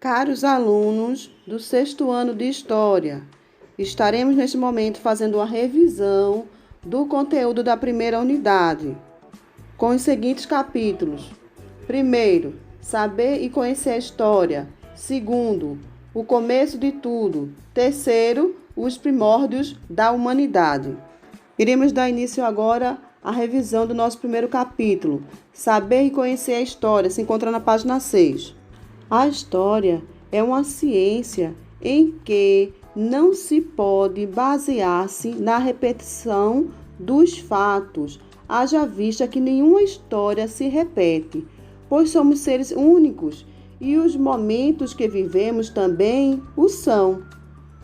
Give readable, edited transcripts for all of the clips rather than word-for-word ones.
Caros alunos do 6º ano de História, estaremos neste momento fazendo uma revisão do conteúdo da primeira unidade, com os seguintes capítulos. Primeiro, saber e conhecer a história. Segundo, o começo de tudo. Terceiro, os primórdios da humanidade. Iremos dar início agora à revisão do nosso primeiro capítulo. Saber e conhecer a história, se encontra na página 6. A história é uma ciência em que não se pode basear-se na repetição dos fatos, haja vista que nenhuma história se repete, pois somos seres únicos e os momentos que vivemos também o são.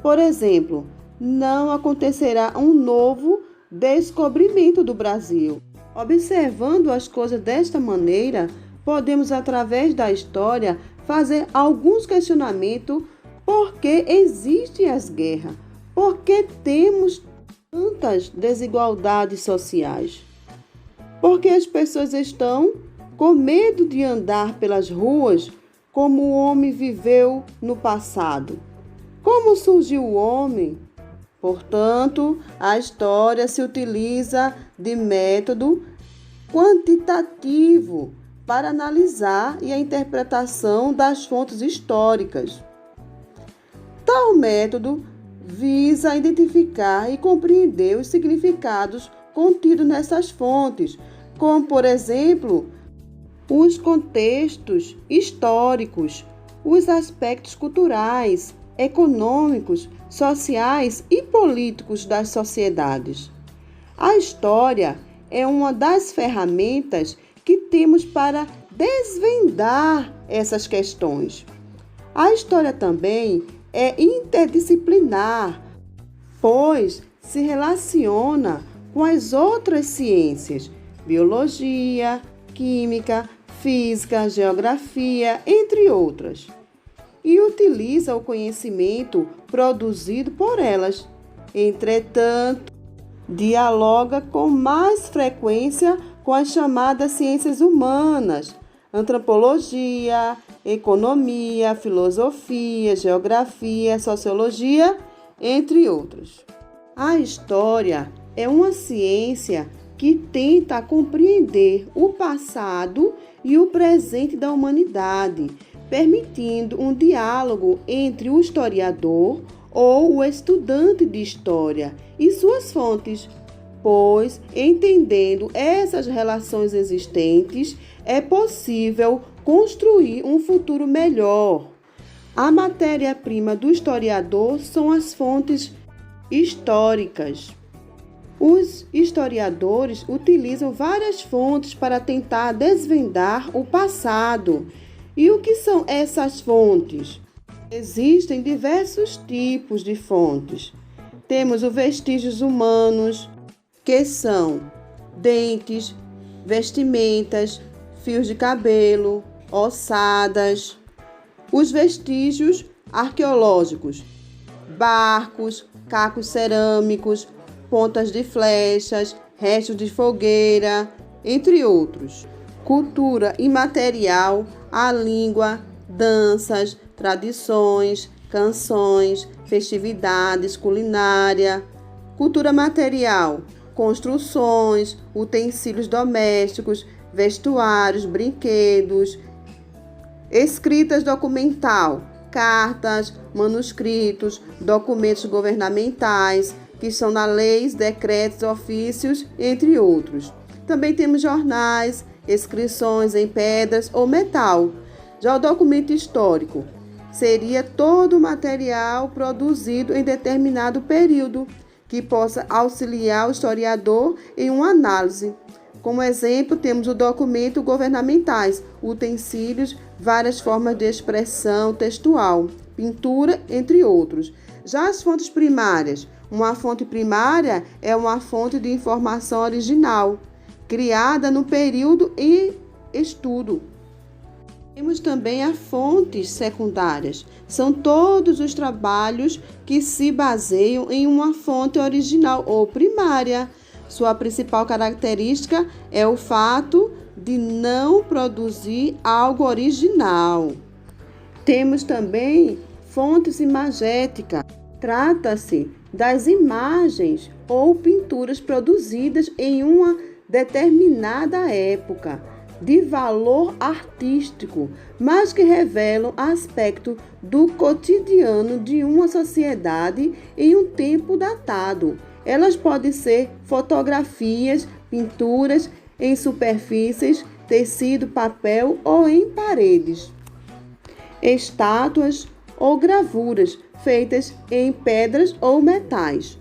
Por exemplo, não acontecerá um novo descobrimento do Brasil. Observando as coisas desta maneira, podemos, através da história, fazer alguns questionamentos. Por que existem as guerras? Por que temos tantas desigualdades sociais? Por que as pessoas estão com medo de andar pelas ruas como o homem viveu no passado? Como surgiu o homem? Portanto, a história se utiliza de método quantitativo para analisar e a interpretação das fontes históricas. Tal método visa identificar e compreender os significados contidos nessas fontes, como, por exemplo, os contextos históricos, os aspectos culturais, econômicos, sociais e políticos das sociedades. A história é uma das ferramentas que temos para desvendar essas questões. A história também é interdisciplinar, pois se relaciona com as outras ciências, biologia, química, física, geografia, entre outras, e utiliza o conhecimento produzido por elas. Entretanto, dialoga com mais frequência com as chamadas ciências humanas, antropologia, economia, filosofia, geografia, sociologia, entre outros. A história é uma ciência que tenta compreender o passado e o presente da humanidade, permitindo um diálogo entre o historiador ou o estudante de história e suas fontes, pois, entendendo essas relações existentes, é possível construir um futuro melhor. A matéria-prima do historiador são as fontes históricas. Os historiadores utilizam várias fontes para tentar desvendar o passado. E o que são essas fontes? Existem diversos tipos de fontes. Temos os vestígios humanos, que são dentes, vestimentas, fios de cabelo, ossadas. Os vestígios arqueológicos, barcos, cacos cerâmicos, pontas de flechas, restos de fogueira, entre outros. Cultura imaterial, a língua, danças, tradições, canções, festividades, culinária. Cultura material, construções, utensílios domésticos, vestuários, brinquedos. Escritas documental, cartas, manuscritos, documentos governamentais, que são na leis, decretos, ofícios, entre outros. Também temos jornais, inscrições em pedras ou metal. Já o documento histórico seria todo o material produzido em determinado período, que possa auxiliar o historiador em uma análise. Como exemplo, temos o documento governamentais, utensílios, várias formas de expressão textual, pintura, entre outros. Já as fontes primárias. Uma fonte primária é uma fonte de informação original, criada no período em estudo. Temos também as fontes secundárias. São todos os trabalhos que se baseiam em uma fonte original ou primária. Sua principal característica é o fato de não produzir algo original. Temos também fontes imagéticas. Trata-se das imagens ou pinturas produzidas em uma determinada época, de valor artístico, mas que revelam aspecto do cotidiano de uma sociedade em um tempo datado. Elas podem ser fotografias, pinturas em superfícies, tecido, papel ou em paredes, estátuas ou gravuras feitas em pedras ou metais.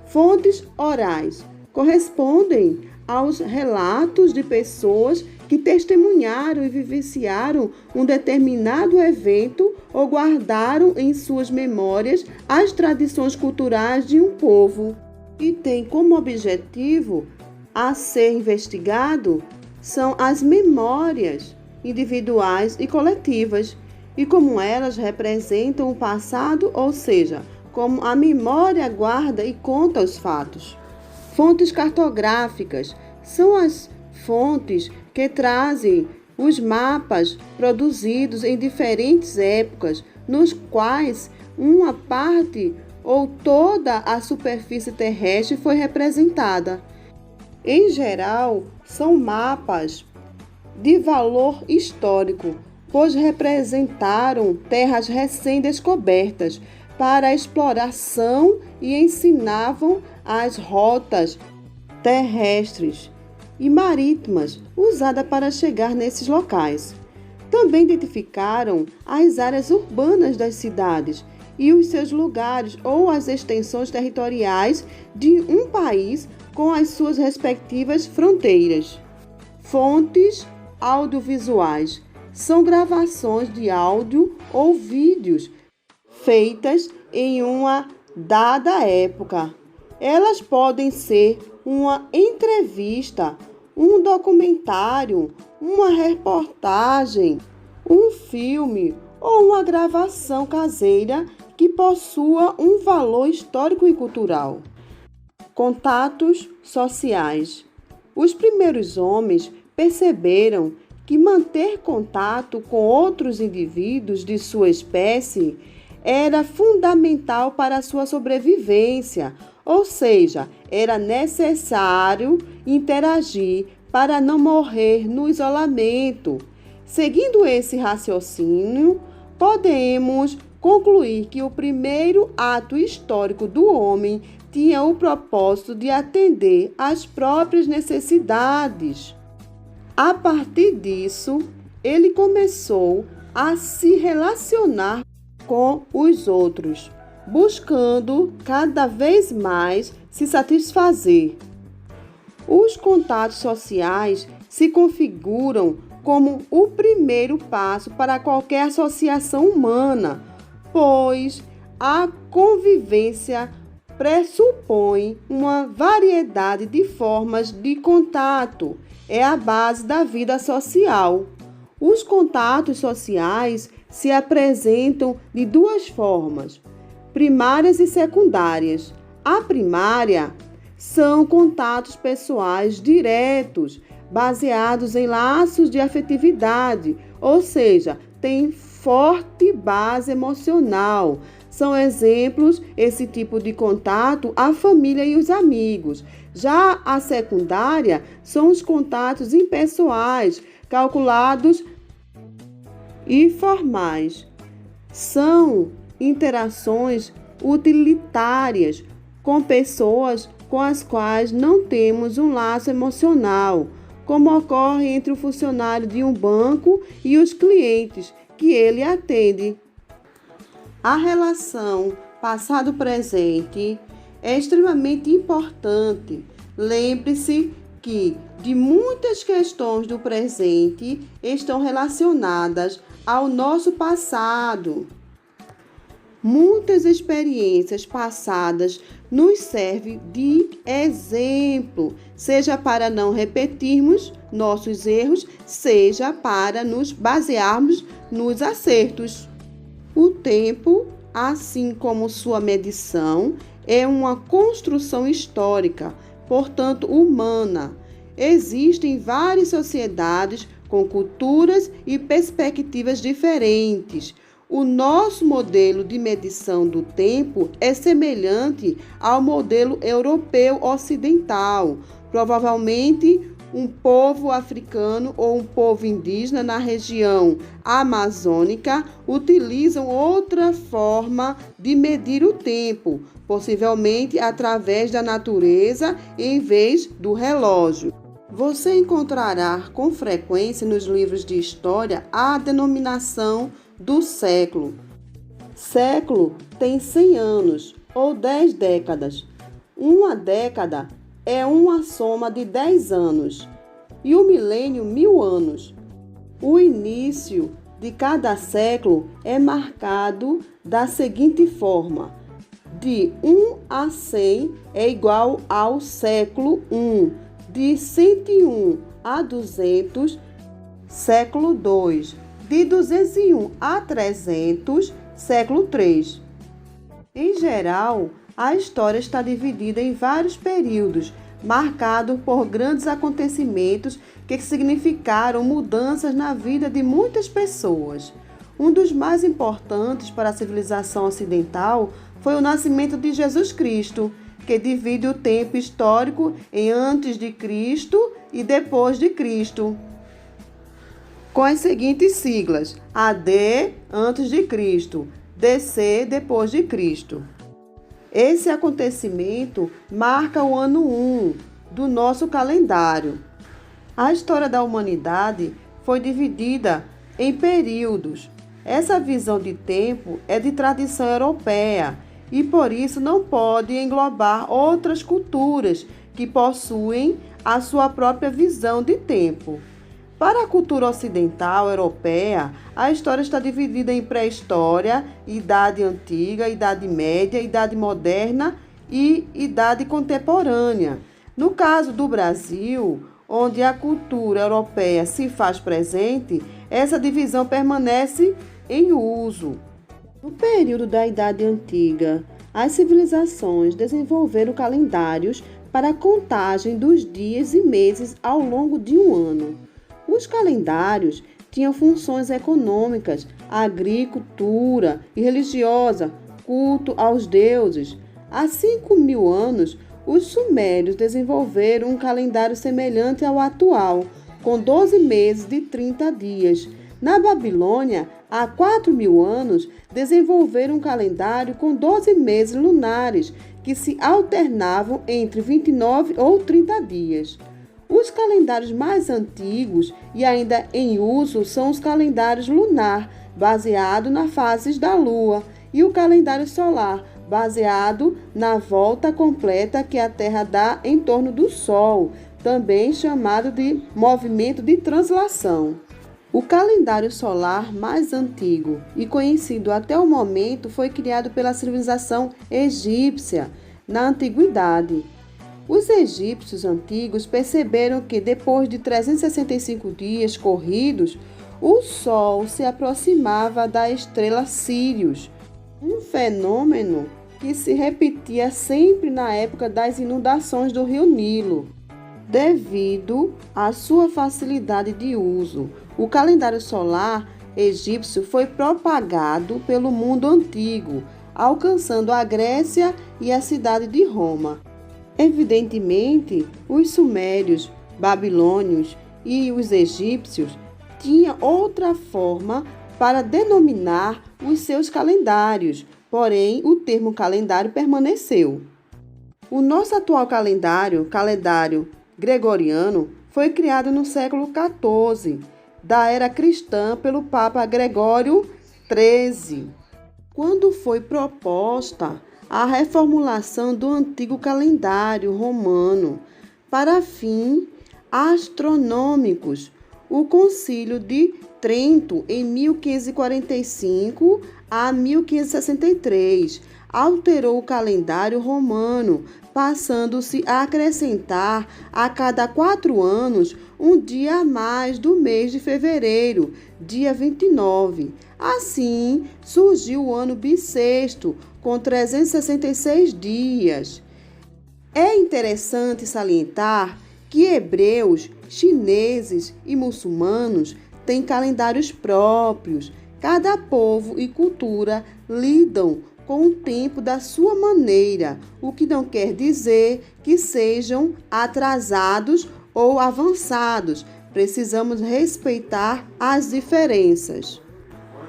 Fontes orais correspondem aos relatos de pessoas que testemunharam e vivenciaram um determinado evento ou guardaram em suas memórias as tradições culturais de um povo. E tem como objetivo a ser investigado são as memórias individuais e coletivas, e como elas representam o passado, ou seja, como a memória guarda e conta os fatos. Fontes cartográficas são as fontes que trazem os mapas produzidos em diferentes épocas, nos quais uma parte ou toda a superfície terrestre foi representada. Em geral, são mapas de valor histórico, pois representaram terras recém-descobertas para a exploração e ensinavam as rotas terrestres e marítimas usadas para chegar nesses locais. Também identificaram as áreas urbanas das cidades e os seus lugares ou as extensões territoriais de um país com as suas respectivas fronteiras. Fontes audiovisuais são gravações de áudio ou vídeos feitas em uma dada época. Elas podem ser uma entrevista, um documentário, uma reportagem, um filme ou uma gravação caseira que possua um valor histórico e cultural. Contatos sociais. Os primeiros homens perceberam que manter contato com outros indivíduos de sua espécie era fundamental para a sua sobrevivência, ou seja, era necessário interagir para não morrer no isolamento. Seguindo esse raciocínio, podemos concluir que o primeiro ato histórico do homem tinha o propósito de atender às próprias necessidades. A partir disso, ele começou a se relacionar com os outros, buscando cada vez mais se satisfazer. Os contatos sociais se configuram como o primeiro passo para qualquer associação humana, pois a convivência pressupõe uma variedade de formas de contato. É a base da vida social. Os contatos sociais se apresentam de duas formas, primárias e secundárias. A primária são contatos pessoais diretos, baseados em laços de afetividade, ou seja, têm forte base emocional. São exemplos, esse tipo de contato, a família e os amigos. Já a secundária são os contatos impessoais, calculados e formais. São interações utilitárias com pessoas com as quais não temos um laço emocional, como ocorre entre o funcionário de um banco e os clientes que ele atende. A relação passado-presente é extremamente importante. Lembre-se que de muitas questões do presente estão relacionadas ao nosso passado. Muitas experiências passadas nos servem de exemplo, seja para não repetirmos nossos erros, seja para nos basearmos nos acertos. O tempo, assim como sua medição, é uma construção histórica, portanto humana. Existem várias sociedades com culturas e perspectivas diferentes. O nosso modelo de medição do tempo é semelhante ao modelo europeu ocidental. Provavelmente, um povo africano ou um povo indígena na região amazônica utilizam outra forma de medir o tempo, possivelmente através da natureza em vez do relógio. Você encontrará com frequência nos livros de história a denominação do século. Século tem 100 anos ou 10 décadas. Uma década é uma soma de 10 anos e o milênio 1000 anos. O início de cada século é marcado da seguinte forma: de 1 a 100 é igual ao século 1, de 101 a 200, século 2, de 201 a 300, século 3. Em geral, a história está dividida em vários períodos, marcados por grandes acontecimentos que significaram mudanças na vida de muitas pessoas. Um dos mais importantes para a civilização ocidental foi o nascimento de Jesus Cristo, que divide o tempo histórico em antes de Cristo e depois de Cristo, com as seguintes siglas: AD, antes de Cristo, DC, depois de Cristo. Esse acontecimento marca o ano 1 do nosso calendário. A história da humanidade foi dividida em períodos. Essa visão de tempo é de tradição europeia e, por isso, não pode englobar outras culturas que possuem a sua própria visão de tempo. Para a cultura ocidental europeia, a história está dividida em pré-história, idade antiga, idade média, idade moderna e idade contemporânea. No caso do Brasil, onde a cultura europeia se faz presente, essa divisão permanece em uso. No período da Idade Antiga, as civilizações desenvolveram calendários para a contagem dos dias e meses ao longo de um ano. Os calendários tinham funções econômicas, agricultura e religiosa, culto aos deuses. Há 5.000 anos, os sumérios desenvolveram um calendário semelhante ao atual, com 12 meses de 30 dias. Na Babilônia, há 4.000 anos, desenvolveram um calendário com 12 meses lunares, que se alternavam entre 29 ou 30 dias. Os calendários mais antigos e ainda em uso são os calendários lunar, baseado nas fases da Lua, e o calendário solar, baseado na volta completa que a Terra dá em torno do Sol, também chamado de movimento de translação. O calendário solar mais antigo e conhecido até o momento foi criado pela civilização egípcia na antiguidade. Os egípcios antigos perceberam que depois de 365 dias corridos, o Sol se aproximava da estrela Sírius, um fenômeno que se repetia sempre na época das inundações do rio Nilo. Devido à sua facilidade de uso, o calendário solar egípcio foi propagado pelo mundo antigo, alcançando a Grécia e a cidade de Roma. Evidentemente, os sumérios, babilônios e os egípcios tinham outra forma para denominar os seus calendários, porém o termo calendário permaneceu. O nosso atual calendário gregoriano, foi criado no século XIV, da era cristã, pelo Papa Gregório XIII. quando foi proposta a reformulação do antigo calendário romano para fins astronômicos. O Concílio de Trento, em 1545 a 1563, alterou o calendário romano, passando-se a acrescentar a cada 4 anos um dia a mais do mês de fevereiro, dia 29. Assim, surgiu o ano bissexto, com 366 dias. É interessante salientar que hebreus, chineses e muçulmanos têm calendários próprios. Cada povo e cultura lidam com o tempo da sua maneira, o que não quer dizer que sejam atrasados ou avançados. Precisamos respeitar as diferenças.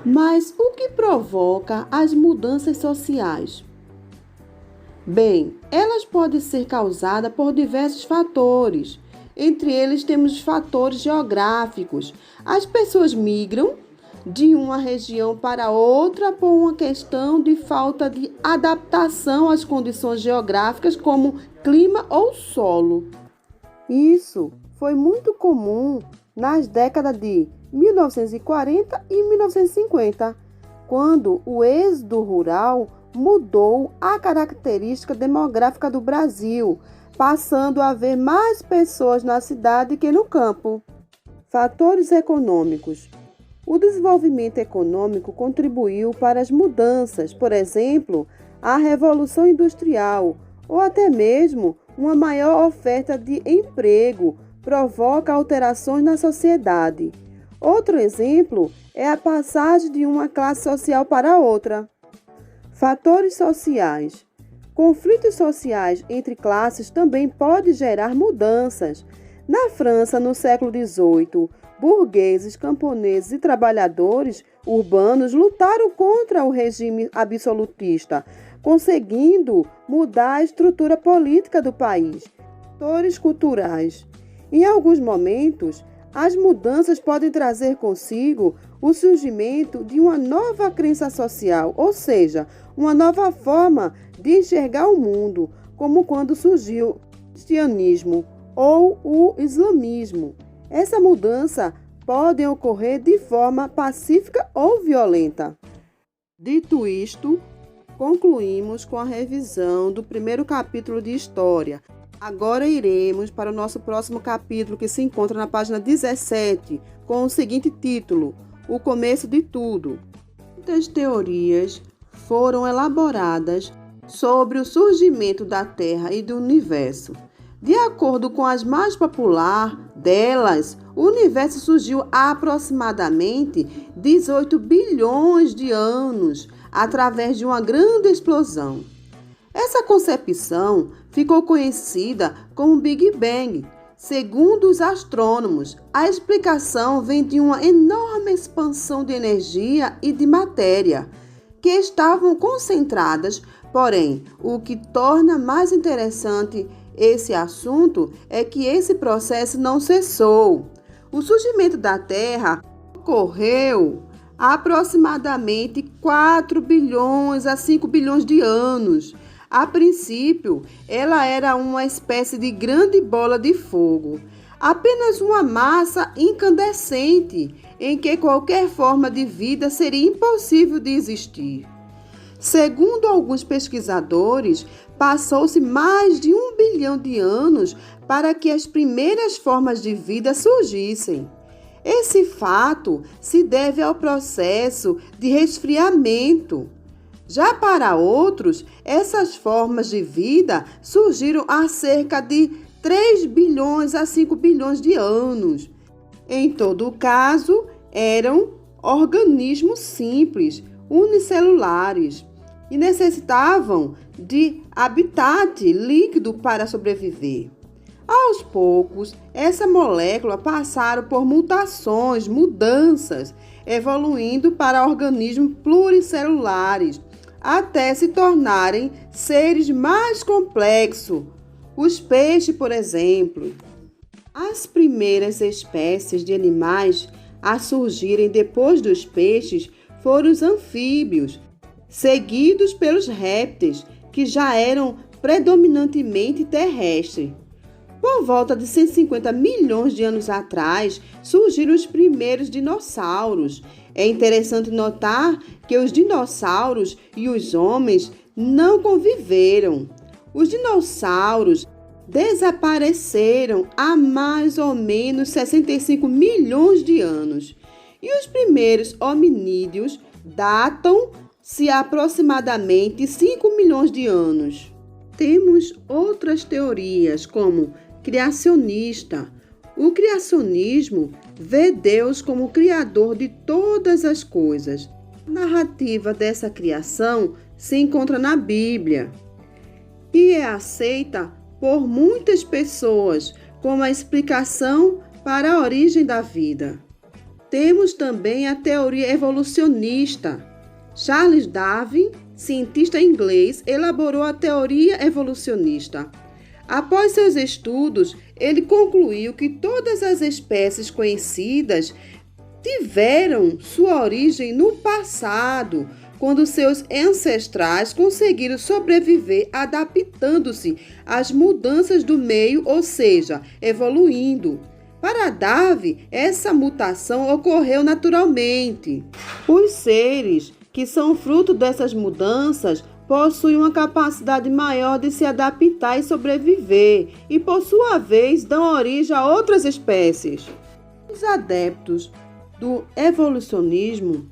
Mas o que provoca as mudanças sociais? Bem, elas podem ser causadas por diversos fatores. Entre eles temos os fatores geográficos. As pessoas migram de uma região para outra por uma questão de falta de adaptação às condições geográficas, como clima ou solo. Isso foi muito comum nas décadas de 1940 e 1950, quando o êxodo rural mudou a característica demográfica do Brasil, passando a haver mais pessoas na cidade que no campo. Fatores econômicos. O desenvolvimento econômico contribuiu para as mudanças, por exemplo, a Revolução Industrial, ou até mesmo uma maior oferta de emprego provoca alterações na sociedade. Outro exemplo é a passagem de uma classe social para outra. Fatores sociais. Conflitos sociais entre classes também podem gerar mudanças. Na França, no século XVIII, burgueses, camponeses e trabalhadores urbanos lutaram contra o regime absolutista, conseguindo mudar a estrutura política do país. Fatores culturais. Em alguns momentos, as mudanças podem trazer consigo o surgimento de uma nova crença social, ou seja, uma nova forma de enxergar o mundo, como quando surgiu o cristianismo ou o islamismo. Essa mudança pode ocorrer de forma pacífica ou violenta. Dito isto, concluímos com a revisão do primeiro capítulo de História. Agora iremos para o nosso próximo capítulo, que se encontra na página 17, com o seguinte título: O Começo de Tudo. Muitas teorias foram elaboradas sobre o surgimento da Terra e do Universo. De acordo com as mais populares delas, o Universo surgiu há aproximadamente 18 bilhões de anos, através de uma grande explosão. Essa concepção ficou conhecida como Big Bang. Segundo os astrônomos, a explicação vem de uma enorme expansão de energia e de matéria, que estavam concentradas. Porém, o que torna mais interessante esse assunto é que esse processo não cessou. O surgimento da Terra ocorreu há aproximadamente 4 bilhões a 5 bilhões de anos. A princípio, ela era uma espécie de grande bola de fogo, apenas uma massa incandescente em que qualquer forma de vida seria impossível de existir. Segundo alguns pesquisadores, passou-se mais de 1 bilhão de anos para que as primeiras formas de vida surgissem. Esse fato se deve ao processo de resfriamento. Já para outros, essas formas de vida surgiram há cerca de 3 bilhões a 5 bilhões de anos. Em todo caso, eram organismos simples, unicelulares, e necessitavam de habitat líquido para sobreviver. Aos poucos, essa molécula passaram por mudanças, evoluindo para organismos pluricelulares, até se tornarem seres mais complexos. Os peixes, por exemplo. As primeiras espécies de animais a surgirem depois dos peixes foram os anfíbios. seguidos pelos répteis, que já eram predominantemente terrestres. Por volta de 150 milhões de anos atrás, surgiram os primeiros dinossauros. É interessante notar que os dinossauros e os homens não conviveram. Os dinossauros desapareceram há mais ou menos 65 milhões de anos. E os primeiros hominídeos datam-se aproximadamente 5 milhões de anos. Temos outras teorias, como criacionista. O criacionismo vê Deus como criador de todas as coisas. A narrativa dessa criação se encontra na Bíblia e é aceita por muitas pessoas como a explicação para a origem da vida. Temos também a teoria evolucionista. Charles Darwin, cientista inglês, elaborou a teoria evolucionista. Após seus estudos, ele concluiu que todas as espécies conhecidas tiveram sua origem no passado, quando seus ancestrais conseguiram sobreviver adaptando-se às mudanças do meio, ou seja, evoluindo. Para Darwin, essa mutação ocorreu naturalmente. Os seres que são fruto dessas mudanças possuem uma capacidade maior de se adaptar e sobreviver, e por sua vez dão origem a outras espécies. Os adeptos do evolucionismo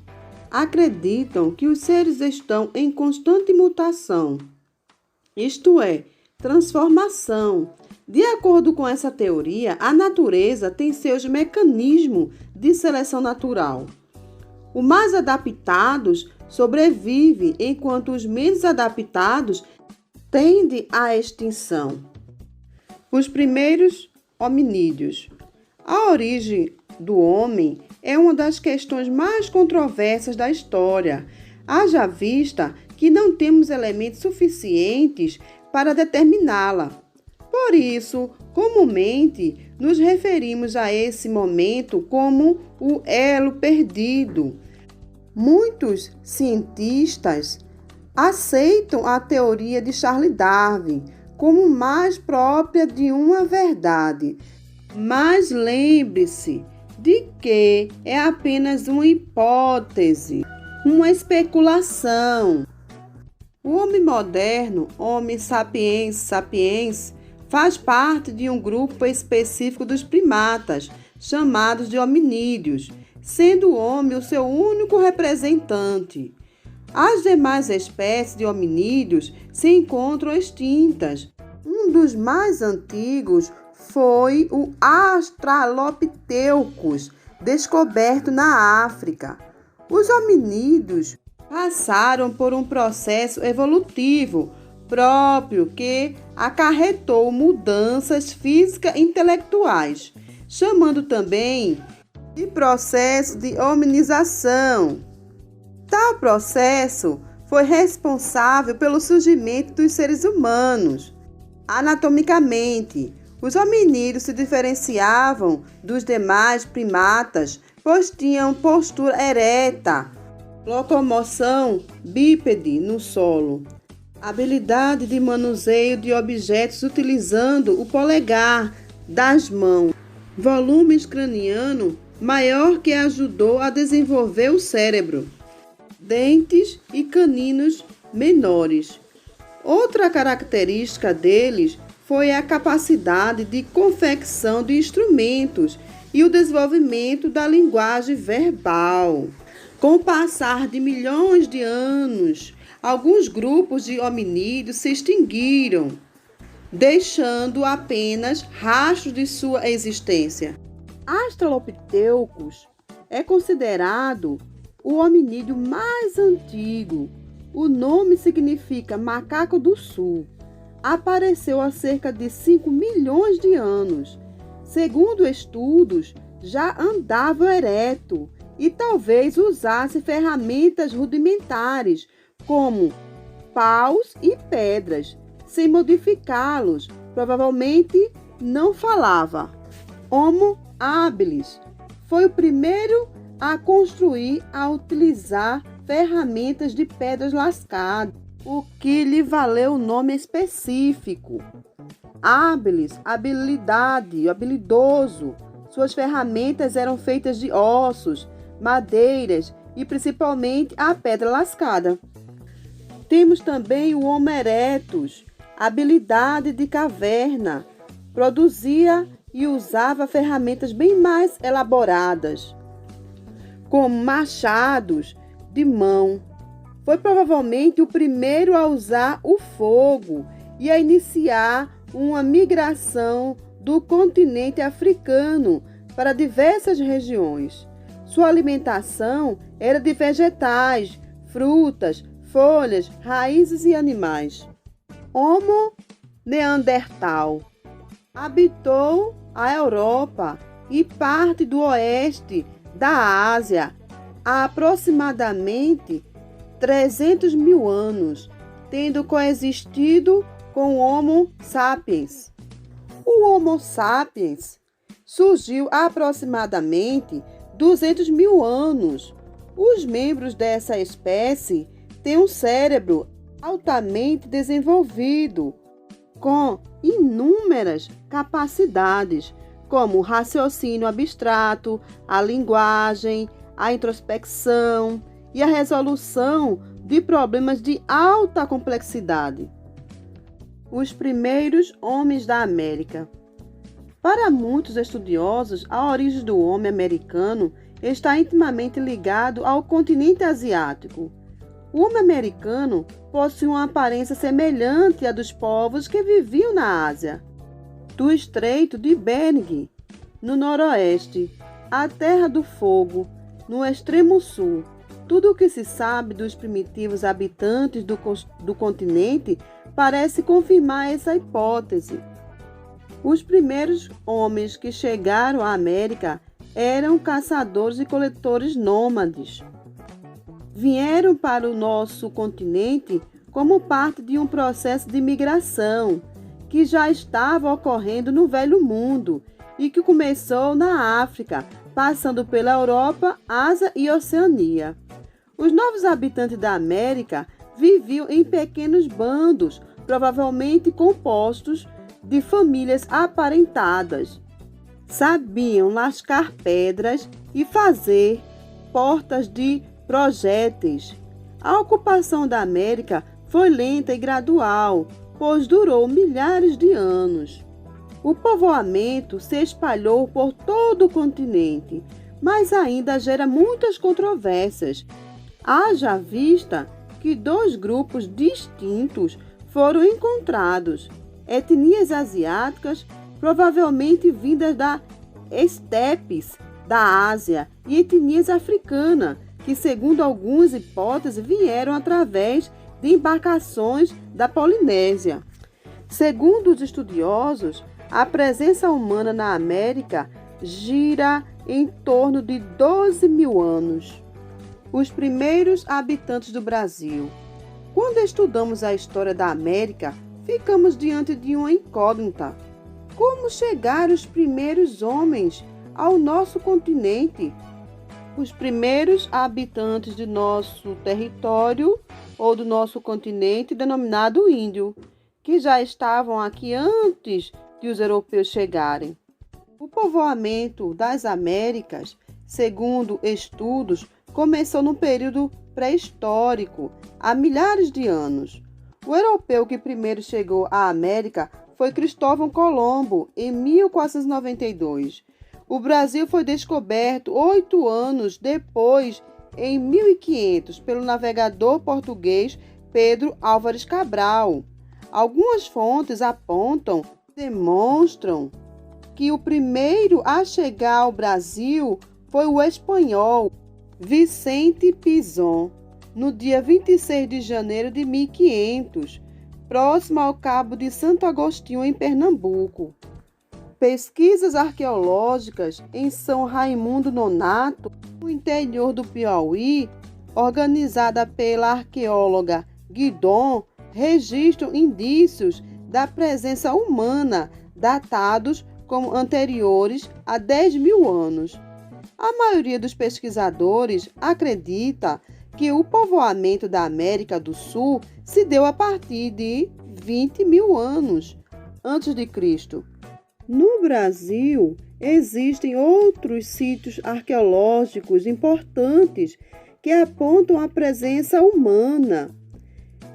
acreditam que os seres estão em constante mutação, isto é, transformação. De acordo com essa teoria, a natureza tem seus mecanismos de seleção natural. Os mais adaptados sobrevivem, enquanto os menos adaptados tendem à extinção. Os primeiros hominídeos. A origem do homem é uma das questões mais controversas da história. Haja vista que não temos elementos suficientes para determiná-la. Por isso, comumente, nos referimos a esse momento como o elo perdido. Muitos cientistas aceitam a teoria de Charles Darwin como mais própria de uma verdade, mas lembre-se de que é apenas uma hipótese, uma especulação. O homem moderno, Homo sapiens sapiens, faz parte de um grupo específico dos primatas, chamados de hominídeos, sendo o homem o seu único representante. As demais espécies de hominídeos se encontram extintas. Um dos mais antigos foi o Australopithecus, descoberto na África. Os hominídeos passaram por um processo evolutivo próprio que acarretou mudanças físicas e intelectuais, chamando também de processo de hominização. Tal processo foi responsável pelo surgimento dos seres humanos. Anatomicamente, os hominídeos se diferenciavam dos demais primatas, pois tinham postura ereta, locomoção bípede no solo, habilidade de manuseio de objetos utilizando o polegar das mãos, volume craniano maior que ajudou a desenvolver o cérebro, dentes e caninos menores. Outra característica deles foi a capacidade de confecção de instrumentos e o desenvolvimento da linguagem verbal. Com o passar de milhões de anos, alguns grupos de hominídeos se extinguiram, deixando apenas rastros de sua existência. Australopithecus é considerado o hominídeo mais antigo. O nome significa macaco do sul. Apareceu há cerca de 5 milhões de anos. Segundo estudos, já andava ereto e talvez usasse ferramentas rudimentares, como paus e pedras, sem modificá-los. Provavelmente não falava. Homo habilis foi o primeiro a construir, a utilizar ferramentas de pedras lascadas, o que lhe valeu o nome específico. Habilis, habilidade, habilidoso. Suas ferramentas eram feitas de ossos, madeiras e principalmente a pedra lascada. Temos também o Homo erectus, habilidade de caverna. Produzia e usava ferramentas bem mais elaboradas, como machados de mão. Foi provavelmente o primeiro a usar o fogo e a iniciar uma migração do continente africano para diversas regiões. Sua alimentação era de vegetais, frutas, folhas, raízes e animais. Homo neandertal habitou a Europa e parte do oeste da Ásia há aproximadamente 300 mil anos, tendo coexistido com o Homo sapiens. O Homo sapiens surgiu há aproximadamente 200 mil anos. Os membros dessa espécie têm um cérebro altamente desenvolvido, com inúmeras capacidades, como o raciocínio abstrato, a linguagem, a introspecção e a resolução de problemas de alta complexidade. Os primeiros homens da América. Para muitos estudiosos, a origem do homem americano está intimamente ligado ao continente asiático. O homem americano possui uma aparência semelhante à dos povos que viviam na Ásia. Do Estreito de Bering, no noroeste, à Terra do Fogo, no extremo sul. Tudo o que se sabe dos primitivos habitantes do continente parece confirmar essa hipótese. Os primeiros homens que chegaram à América eram caçadores e coletores nômades. Vieram para o nosso continente como parte de um processo de migração que já estava ocorrendo no Velho Mundo e que começou na África, passando pela Europa, Ásia e Oceania. Os novos habitantes da América viviam em pequenos bandos, provavelmente compostos de famílias aparentadas. Sabiam lascar pedras e fazer portas de projéteis. A ocupação da América foi lenta e gradual, pois durou milhares de anos. O povoamento se espalhou por todo o continente, mas ainda gera muitas controvérsias. Haja vista que dois grupos distintos foram encontrados: etnias asiáticas, provavelmente vindas das estepes da Ásia, e etnias africanas, que, segundo algumas hipóteses, vieram através de embarcações da Polinésia. Segundo os estudiosos, a presença humana na América gira em torno de 12 mil anos. Os primeiros habitantes do Brasil. Quando estudamos a história da América, ficamos diante de uma incógnita. Como chegaram os primeiros homens ao nosso continente? Os primeiros habitantes de nosso território ou do nosso continente, denominado índio, que já estavam aqui antes de os europeus chegarem. O povoamento das Américas, segundo estudos, começou no período pré-histórico, há milhares de anos. O europeu que primeiro chegou à América foi Cristóvão Colombo, em 1492. O Brasil foi descoberto 8 anos depois, em 1500, pelo navegador português Pedro Álvares Cabral. Algumas fontes apontam, demonstram que o primeiro a chegar ao Brasil foi o espanhol Vicente Pinzón, no dia 26 de janeiro de 1500, próximo ao Cabo de Santo Agostinho, em Pernambuco. Pesquisas arqueológicas em São Raimundo Nonato, no interior do Piauí, organizada pela arqueóloga Guidon, registram indícios da presença humana, datados como anteriores a 10 mil anos. A maioria dos pesquisadores acredita que o povoamento da América do Sul se deu a partir de 20 mil anos antes de Cristo. No Brasil, existem outros sítios arqueológicos importantes que apontam a presença humana.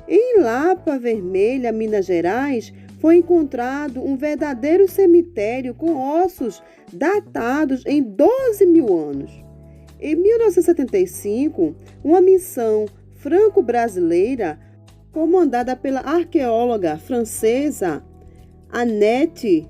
Em Lapa Vermelha, Minas Gerais, foi encontrado um verdadeiro cemitério com ossos datados em 12 mil anos. Em 1975, uma missão franco-brasileira, comandada pela arqueóloga francesa Annette,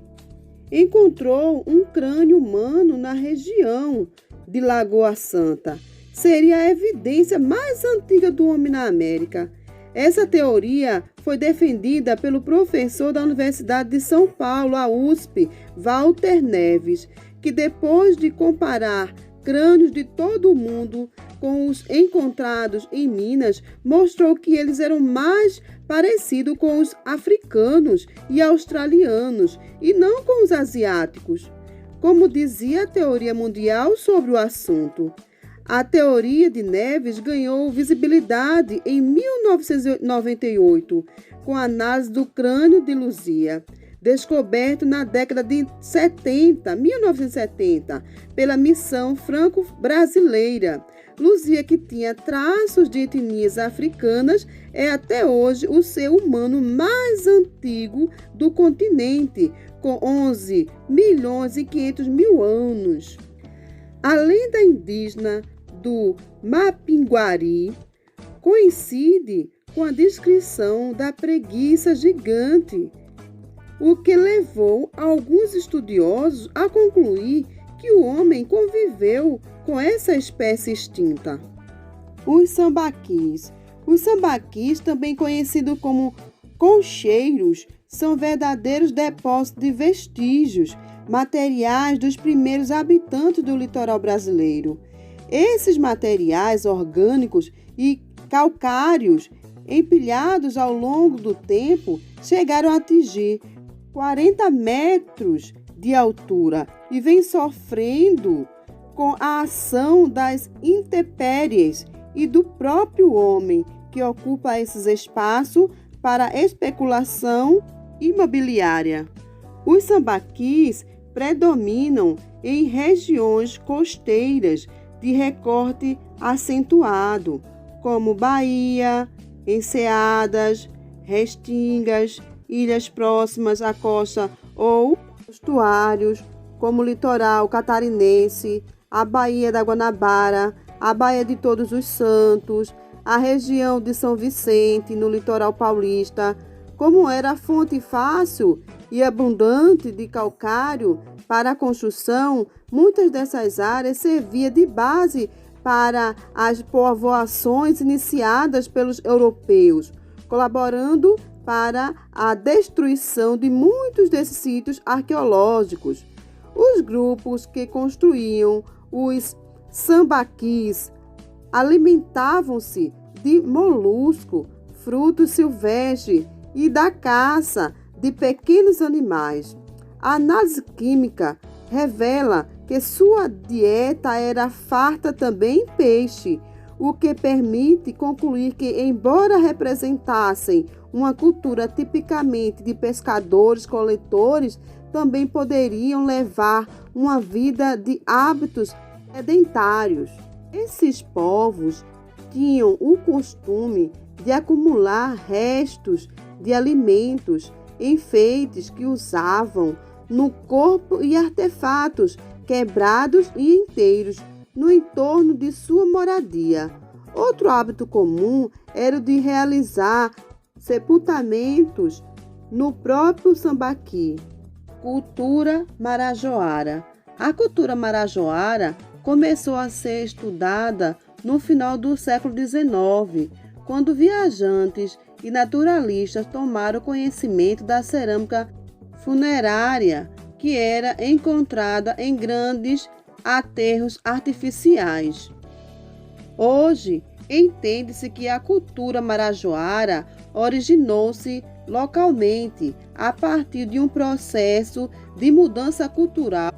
encontrou um crânio humano na região de Lagoa Santa. Seria a evidência mais antiga do homem na América. Essa teoria foi defendida pelo professor da Universidade de São Paulo, a USP, Walter Neves, que depois de comparar crânios de todo o mundo com os encontrados em Minas, mostrou que eles eram mais parecidos com os africanos e australianos e não com os asiáticos, como dizia a teoria mundial sobre o assunto. A teoria de Neves ganhou visibilidade em 1998, com a análise do crânio de Luzia, descoberto na década de 1970, pela missão franco-brasileira. Luzia, que tinha traços de etnias africanas, é até hoje o ser humano mais antigo do continente, com 11 milhões e 500 mil anos. A lenda indígena do Mapinguari coincide com a descrição da preguiça gigante, o que levou alguns estudiosos a concluir que o homem conviveu com essa espécie extinta. Os sambaquis. Os sambaquis, também conhecidos como concheiros, são verdadeiros depósitos de vestígios materiais dos primeiros habitantes do litoral brasileiro. Esses materiais orgânicos e calcários, empilhados ao longo do tempo, chegaram a atingir 40 metros de altura e vem sofrendo com a ação das intempéries e do próprio homem, que ocupa esses espaços para especulação imobiliária. Os sambaquis predominam em regiões costeiras de recorte acentuado, como Bahia, Enseadas, Restingas, ilhas próximas à costa ou estuários, como o litoral catarinense, a Baía da Guanabara, a Baía de Todos os Santos, a região de São Vicente, no litoral paulista. Como era fonte fácil e abundante de calcário para a construção, muitas dessas áreas serviam de base para as povoações iniciadas pelos europeus, colaborando para a destruição de muitos desses sítios arqueológicos. Os grupos que construíam os sambaquis alimentavam-se de molusco, frutos silvestres e da caça de pequenos animais. A análise química revela que sua dieta era farta também em peixe, o que permite concluir que, embora representassem uma cultura tipicamente de pescadores-coletores, também poderiam levar uma vida de hábitos sedentários. Esses povos tinham o costume de acumular restos de alimentos, enfeites que usavam no corpo e artefatos quebrados e inteiros no entorno de sua moradia. Outro hábito comum era o de realizar sepultamentos no próprio sambaqui. Cultura marajoara. A cultura marajoara começou a ser estudada no final do século XIX, quando viajantes e naturalistas tomaram conhecimento da cerâmica funerária que era encontrada em grandes aterros artificiais. Hoje, entende-se que a cultura marajoara originou-se localmente a partir de um processo de mudança cultural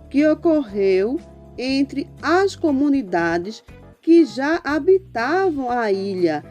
que ocorreu entre as comunidades que já habitavam a ilha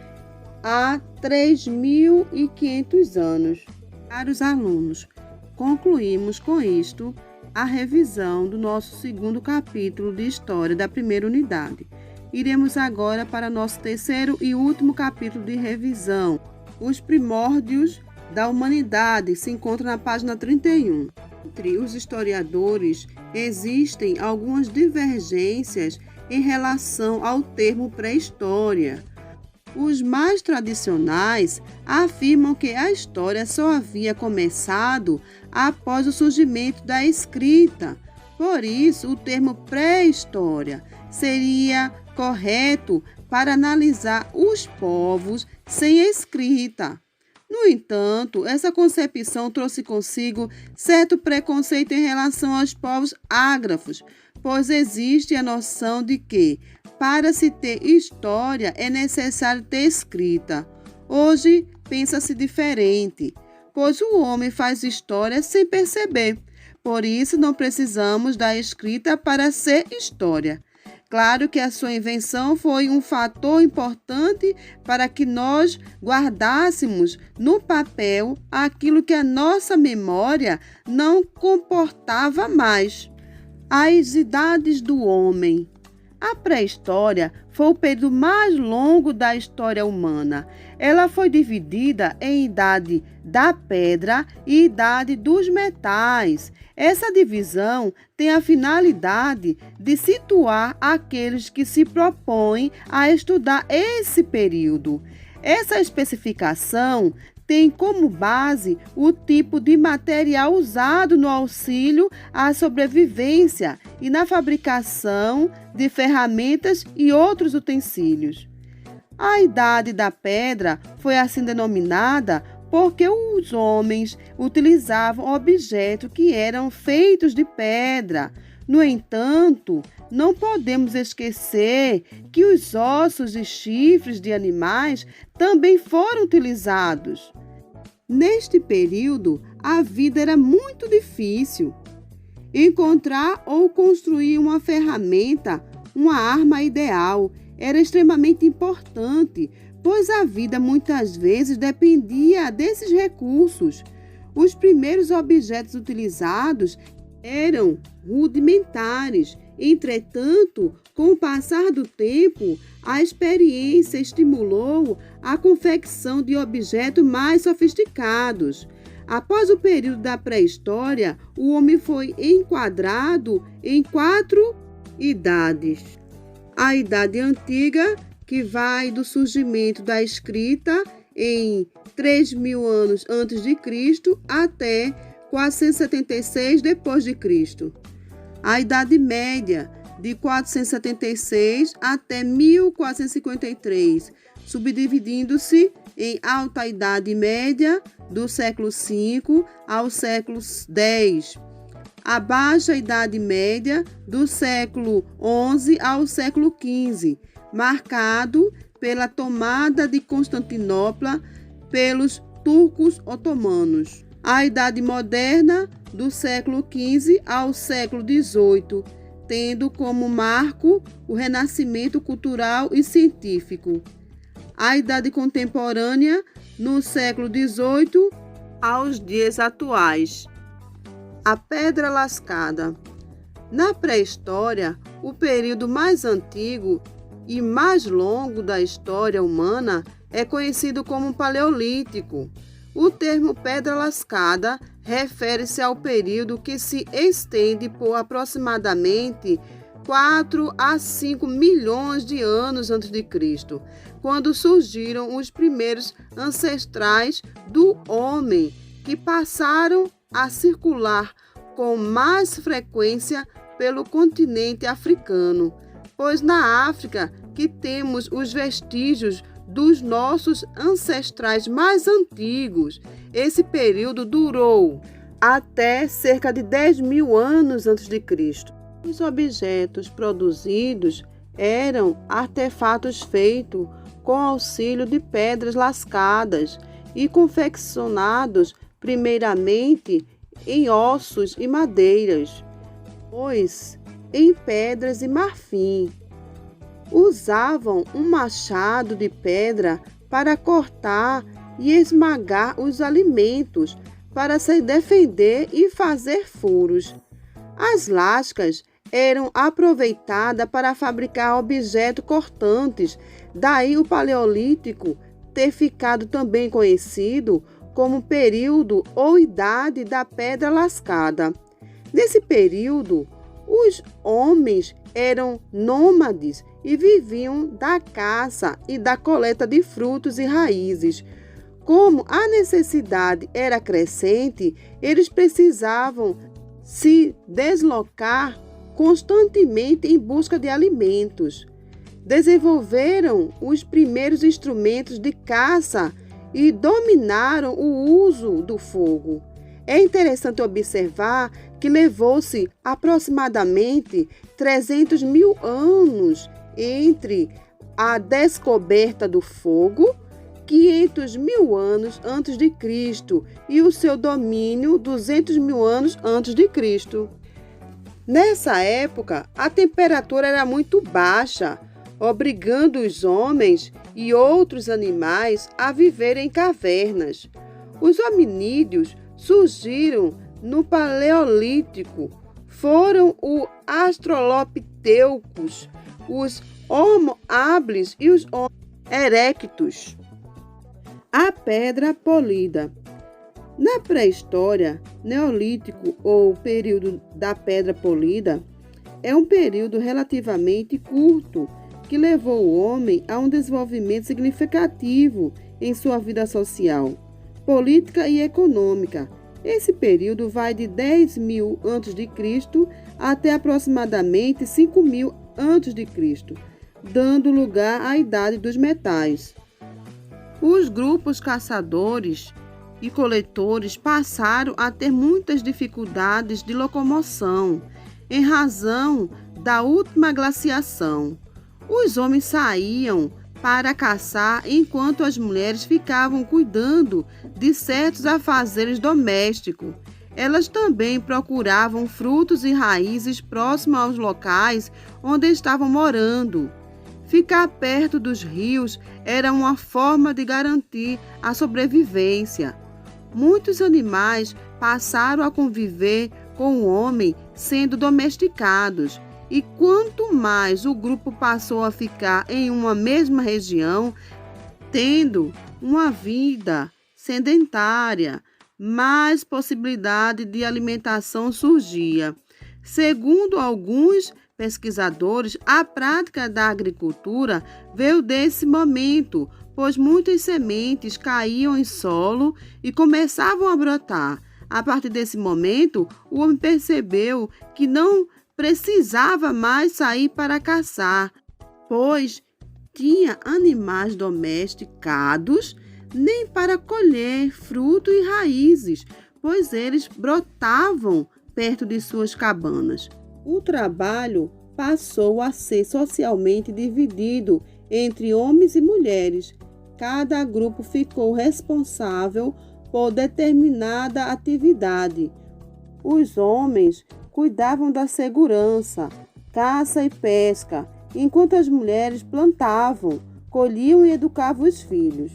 há 3.500 anos. Caros alunos, concluímos com isto a revisão do nosso segundo capítulo de História da primeira unidade. Iremos agora para nosso terceiro e último capítulo de revisão. Os primórdios da humanidade se encontra na página 31. Entre os historiadores, existem algumas divergências em relação ao termo pré-história. Os mais tradicionais afirmam que a história só havia começado após o surgimento da escrita. Por isso, o termo pré-história seria correto para analisar os povos sem escrita. No entanto, essa concepção trouxe consigo certo preconceito em relação aos povos ágrafos, pois existe a noção de que, para se ter história, é necessário ter escrita. Hoje, pensa-se diferente, pois o homem faz história sem perceber. Por isso, não precisamos da escrita para ser história. Claro que a sua invenção foi um fator importante para que nós guardássemos no papel aquilo que a nossa memória não comportava mais. As idades do homem. A pré-história foi o período mais longo da história humana. Ela foi dividida em idade da pedra e idade dos metais. Essa divisão tem a finalidade de situar aqueles que se propõem a estudar esse período. Essa especificação tem como base o tipo de material usado no auxílio à sobrevivência e na fabricação de ferramentas e outros utensílios. A Idade da Pedra foi assim denominada porque os homens utilizavam objetos que eram feitos de pedra. No entanto, não podemos esquecer que os ossos e chifres de animais também foram utilizados. Neste período, a vida era muito difícil. Encontrar ou construir uma ferramenta, uma arma ideal, era extremamente importante, pois a vida muitas vezes dependia desses recursos. Os primeiros objetos utilizados eram rudimentares. Entretanto, com o passar do tempo, a experiência estimulou a confecção de objetos mais sofisticados. Após o período da pré-história, o homem foi enquadrado em 4 idades. A Idade Antiga, que vai do surgimento da escrita em 3.000 anos antes de Cristo até 476 depois de Cristo. A Idade Média, de 476 até 1453, subdividindo-se em Alta Idade Média, do século V ao século X. A Baixa Idade Média, do século XI ao século XV, marcado pela tomada de Constantinopla pelos turcos otomanos. A Idade Moderna, do século XV ao século XVIII, tendo como marco o renascimento cultural e científico. A Idade Contemporânea, no século XVIII aos dias atuais. A Pedra Lascada. Na pré-história, o período mais antigo e mais longo da história humana é conhecido como Paleolítico. O termo pedra lascada refere-se ao período que se estende por aproximadamente 4 a 5 milhões de anos antes de Cristo, quando surgiram os primeiros ancestrais do homem, que passaram a circular com mais frequência pelo continente africano, pois na África que temos os vestígios dos nossos ancestrais mais antigos. Esse período durou até cerca de 10.000 anos antes de Cristo. Os objetos produzidos eram artefatos feitos com auxílio de pedras lascadas e confeccionados primeiramente em ossos e madeiras, depois em pedras e marfim. Usavam um machado de pedra para cortar e esmagar os alimentos, para se defender e fazer furos. As lascas eram aproveitadas para fabricar objetos cortantes, daí o Paleolítico ter ficado também conhecido como período ou idade da pedra lascada. Nesse período, os homens eram nômades e viviam da caça e da coleta de frutos e raízes. Como a necessidade era crescente, eles precisavam se deslocar constantemente em busca de alimentos. Desenvolveram os primeiros instrumentos de caça e dominaram o uso do fogo. É interessante observar que levou-se aproximadamente 300 mil anos entre a descoberta do fogo, 500 mil anos antes de Cristo, e o seu domínio 200 mil anos antes de Cristo. Nessa época, a temperatura era muito baixa, obrigando os homens e outros animais a viver em cavernas. Os hominídeos surgiram no Paleolítico. Foram os Australopithecus, os Homo habilis e os Homo erectus. A pedra polida. Na pré-história, Neolítico ou período da pedra polida é um período relativamente curto que levou o homem a um desenvolvimento significativo em sua vida social, política e econômica. Esse período vai de 10.000 a.C. até aproximadamente 5.000 a.C., dando lugar à Idade dos Metais. Os grupos caçadores e coletores passaram a ter muitas dificuldades de locomoção, em razão da última glaciação. Os homens saíam para caçar, enquanto as mulheres ficavam cuidando de certos afazeres domésticos. Elas também procuravam frutos e raízes próximos aos locais onde estavam morando. Ficar perto dos rios era uma forma de garantir a sobrevivência. Muitos animais passaram a conviver com o homem sendo domesticados, e quanto mais o grupo passou a ficar em uma mesma região, tendo uma vida sedentária, mais possibilidade de alimentação surgia. Segundo alguns pesquisadores, a prática da agricultura veio desse momento, pois muitas sementes caíam em solo e começavam a brotar. A partir desse momento, o homem percebeu que não precisava mais sair para caçar, pois tinha animais domesticados, nem para colher fruto e raízes, pois eles brotavam perto de suas cabanas. O trabalho passou a ser socialmente dividido entre homens e mulheres. Cada grupo ficou responsável por determinada atividade. Os homens cuidavam da segurança, caça e pesca, enquanto as mulheres plantavam, colhiam e educavam os filhos.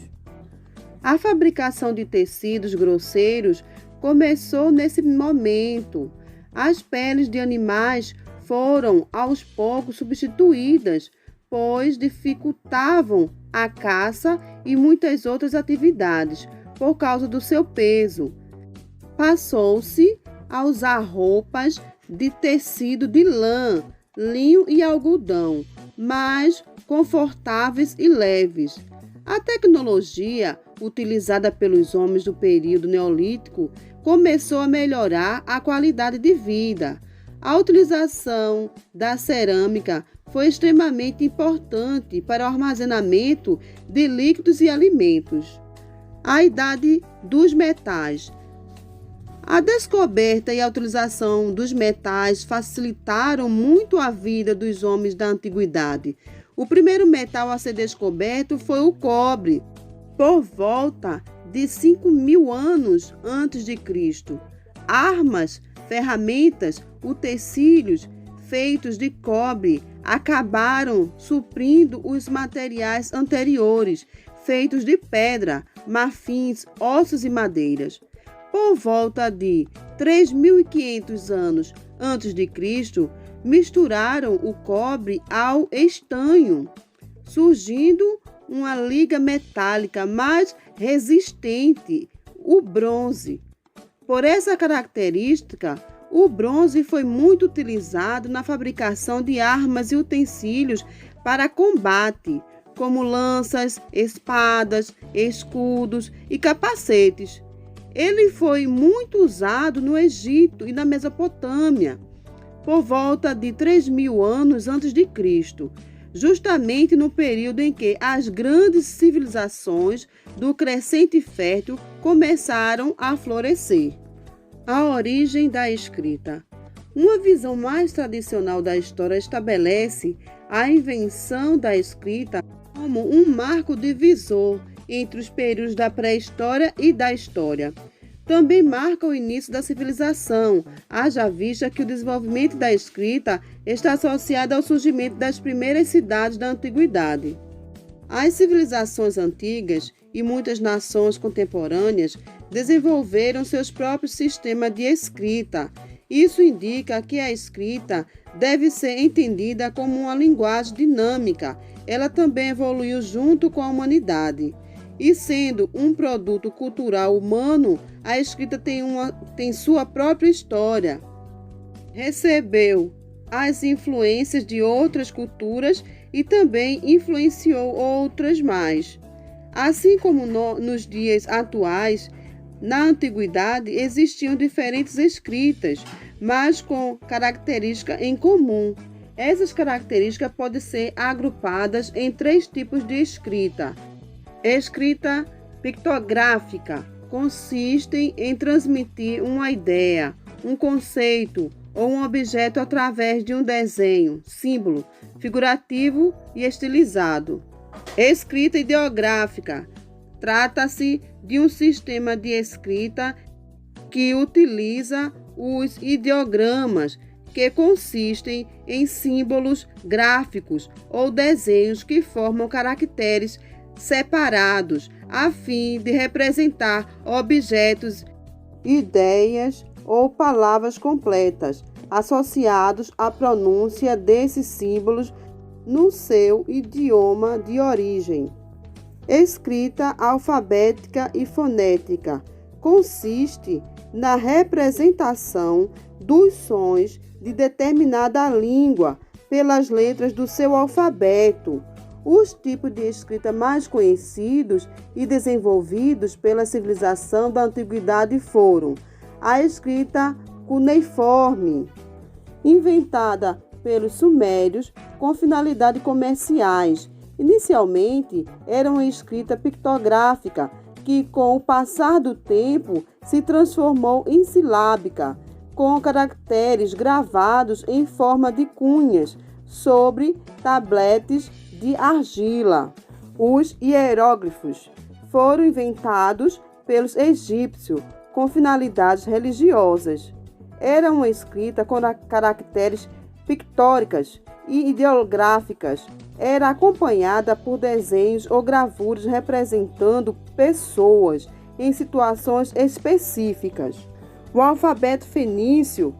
A fabricação de tecidos grosseiros começou nesse momento. As peles de animais foram aos poucos substituídas, pois dificultavam a caça e muitas outras atividades por causa do seu peso. Passou-se a usar roupas de tecido de lã, linho e algodão, mais confortáveis e leves. A tecnologia utilizada pelos homens do período neolítico começou a melhorar a qualidade de vida. A utilização da cerâmica foi extremamente importante para o armazenamento de líquidos e alimentos. A idade dos metais. A descoberta e a utilização dos metais facilitaram muito a vida dos homens da antiguidade. O primeiro metal a ser descoberto foi o cobre, por volta de 5.000 anos antes de Cristo. Armas, ferramentas, utensílios feitos de cobre acabaram suprindo os materiais anteriores, feitos de pedra, marfins, ossos e madeiras. Por volta de 3.500 anos antes de Cristo, misturaram o cobre ao estanho, surgindo uma liga metálica mais resistente, o bronze. Por essa característica, o bronze foi muito utilizado na fabricação de armas e utensílios para combate, como lanças, espadas, escudos e capacetes. Ele foi muito usado no Egito e na Mesopotâmia, por volta de 3.000 anos antes de Cristo, justamente no período em que as grandes civilizações do Crescente Fértil começaram a florescer. A origem da escrita. Uma visão mais tradicional da história estabelece a invenção da escrita como um marco divisor entre os períodos da pré-história e da história. Também marca o início da civilização, haja vista que o desenvolvimento da escrita está associado ao surgimento das primeiras cidades da antiguidade. As civilizações antigas e muitas nações contemporâneas desenvolveram seus próprios sistemas de escrita. Isso indica que a escrita deve ser entendida como uma linguagem dinâmica. Ela também evoluiu junto com a humanidade. E sendo um produto cultural humano, a escrita tem sua própria história. Recebeu as influências de outras culturas e também influenciou outras mais. Assim como nos dias atuais, na antiguidade existiam diferentes escritas, mas com características em comum. Essas características podem ser agrupadas em 3 tipos de escrita. Escrita pictográfica consiste em transmitir uma ideia, um conceito ou um objeto através de um desenho, símbolo, figurativo e estilizado. Escrita ideográfica trata-se de um sistema de escrita que utiliza os ideogramas, que consistem em símbolos gráficos ou desenhos que formam caracteres separados a fim de representar objetos, ideias ou palavras completas, associados à pronúncia desses símbolos no seu idioma de origem. Escrita alfabética e fonética consiste na representação dos sons de determinada língua pelas letras do seu alfabeto. Os tipos de escrita mais conhecidos e desenvolvidos pela civilização da antiguidade foram a escrita cuneiforme, inventada pelos sumérios com finalidades comerciais. Inicialmente, era uma escrita pictográfica que, com o passar do tempo, se transformou em silábica, com caracteres gravados em forma de cunhas sobre tabletes de argila. Os hieróglifos foram inventados pelos egípcios com finalidades religiosas. Era uma escrita com caracteres pictóricas e ideográficas. Era acompanhada por desenhos ou gravuras representando pessoas em situações específicas. O alfabeto fenício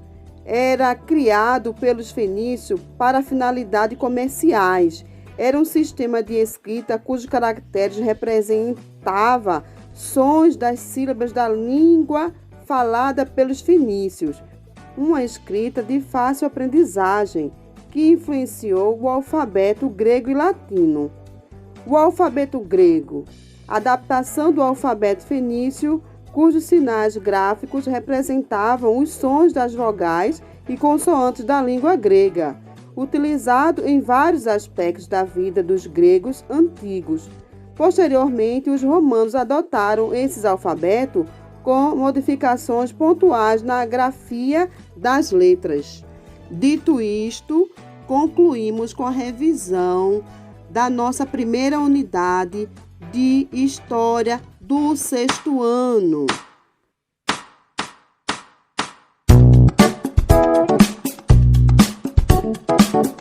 era criado pelos fenícios para finalidades comerciais. Era um sistema de escrita cujos caracteres representavam sons das sílabas da língua falada pelos fenícios. Uma escrita de fácil aprendizagem que influenciou o alfabeto grego e latino. O alfabeto grego, adaptação do alfabeto fenício, cujos sinais gráficos representavam os sons das vogais e consoantes da língua grega, utilizado em vários aspectos da vida dos gregos antigos. Posteriormente, os romanos adotaram esses alfabetos com modificações pontuais na grafia das letras. Dito isto, concluímos com a revisão da nossa primeira unidade de História do 6º ano. Música